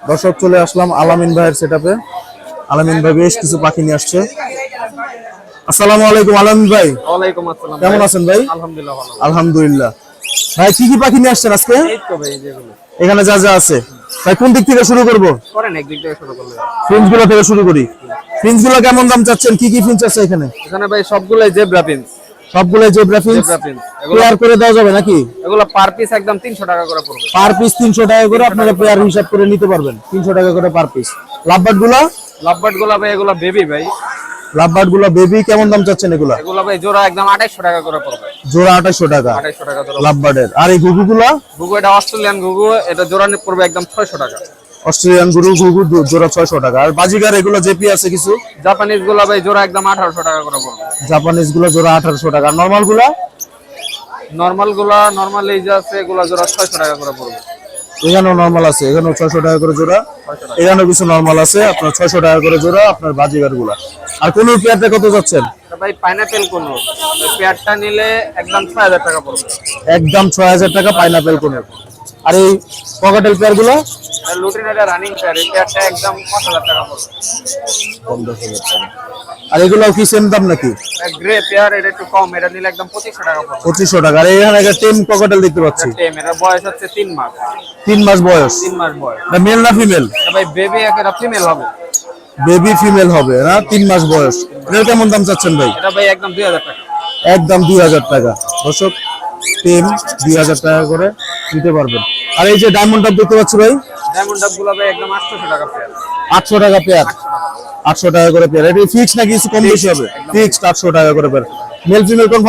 দর্শক চলে আসলাম আলামিন ভাইয়ের সেটআপে। আলামিন ভাই বেশ কিছু পাখি নিয়ে আসছে। আসসালামু আলাইকুম আলামিন ভাই। ওয়ালাইকুম আসসালাম। কেমন আছেন ভাই? আলহামদুলিল্লাহ ভালো। আলহামদুলিল্লাহ। ভাই কি কি পাখি নিয়ে আসছেন আজকে? এই তো ভাই যেগুলো এখানে যা যা আছে ভাই কোন দিক থেকে শুরু করব? করেন একদিক থেকে শুরু করলে। ফিঞ্চগুলো থেকে শুরু করি। ফিঞ্চগুলো কেমন দাম চাচ্ছেন? কি কি ফিঞ্চ আছে এখানে? এখানে ভাই সবগুলাই জেব্রা পিন্স। সবগুলো জেব্রা ফিঞ্চ। জেব্রা পিন্স এগুলো পেয়ার করে দেওয়া যাবে নাকি? এগুলো পার পিস একদম 300 টাকা করে পড়বে। পার পিস 300 টাকা করে আপনারা পেয়ার হিসাব করে নিতে পারবেন। 300 টাকা করে পার পিস। লাভবার্ড গুলো? লাভবার্ড গুলো ভাই এগুলো বেবি ভাই। লাভবার্ড গুলো বেবি কেমন দাম চাচ্ছেন এগুলা? এগুলো ভাই জোড়া একদম 2800 টাকা করে পড়বে। জোড়া 2800 টাকা। 2800 টাকা জোড়া। লাভবার্ডের। আর এই ঘুঘুগুলো? ঘুঘু এটা অস্ট্রেলিয়ান ঘুঘু, এটা জোড়া পড়বে একদম 600 টাকা। অস্ট্রেলিয়ান ঘুঘু জোড়া 600 টাকা। আর বাজিগার এগুলো জেপি আছে কিছু? জাপানিজ গুলো ভাই জোড়া একদম 1800 টাকা করে পড়বে। জাপানিজ গুলো জোড়া 1800 টাকা। আর নরমাল গুলো? নরমাল এই যে আছে এগুলো জোড়া 600 টাকা করে পড়বে। এখানেও নরমাল আছে, এখানেও 600 টাকা করে জোড়া। এখানেও কিছু নরমাল আছে, আপনার 600 টাকা করে জোড়া আপনার বাজিগার গুলা। আর কোন পেয়ারটা কত যাচ্ছেন? ভাই পাইনাপেল কোন পেয়ারটা নিলে একদম 6000 টাকা পড়বে। একদম 6000 টাকা পাইনাপেল কোন। আর এই পকেটেল পেয়ার গুলো? লুটিন এটা রানিং পেয়ার, এই পেয়ারটা একদম 5000 টাকা পড়বে। 10000 টাকা। আর এগুলো কি সেম দাম নাকি? গ্রে পেয়ার এটা একটু কম, এটা নিলে একদম 2500 টাকা পড়বে। 2500 টাকা। আর এখানে একটা টেম পকেটেল দেখতে পাচ্ছি। টেম এর বয়স হচ্ছে 3 মাস। 3 মাস বয়স। 3 মাস বয়স। এটা মেল না ফিমেল? এটা ভাই বেবি একটা ফিমেল হবে। বেবি ফিমেল হবে না? 3 মাস বয়স। এর কেমন দাম চাচ্ছেন ভাই? এটা ভাই একদম 2000 টাকা। একদম 2000 টাকা। দর্শক টেম 2000 টাকা করে নিতে পারবেন। আর এই যে ডায়মন্ড ডাব দেখতে পাচ্ছি ভাই? ডায়মন্ড ডাব গুলো ভাই একদম 800 টাকা পেয়ার। 800 টাকা পেয়ার। 800 টাকা করে পেয়ার। এটা ফিক্স নাকি কিছু কম বেশি হবে? ফিক্সড 800 টাকা করে পেয়ার। মেল ফিমেল কোন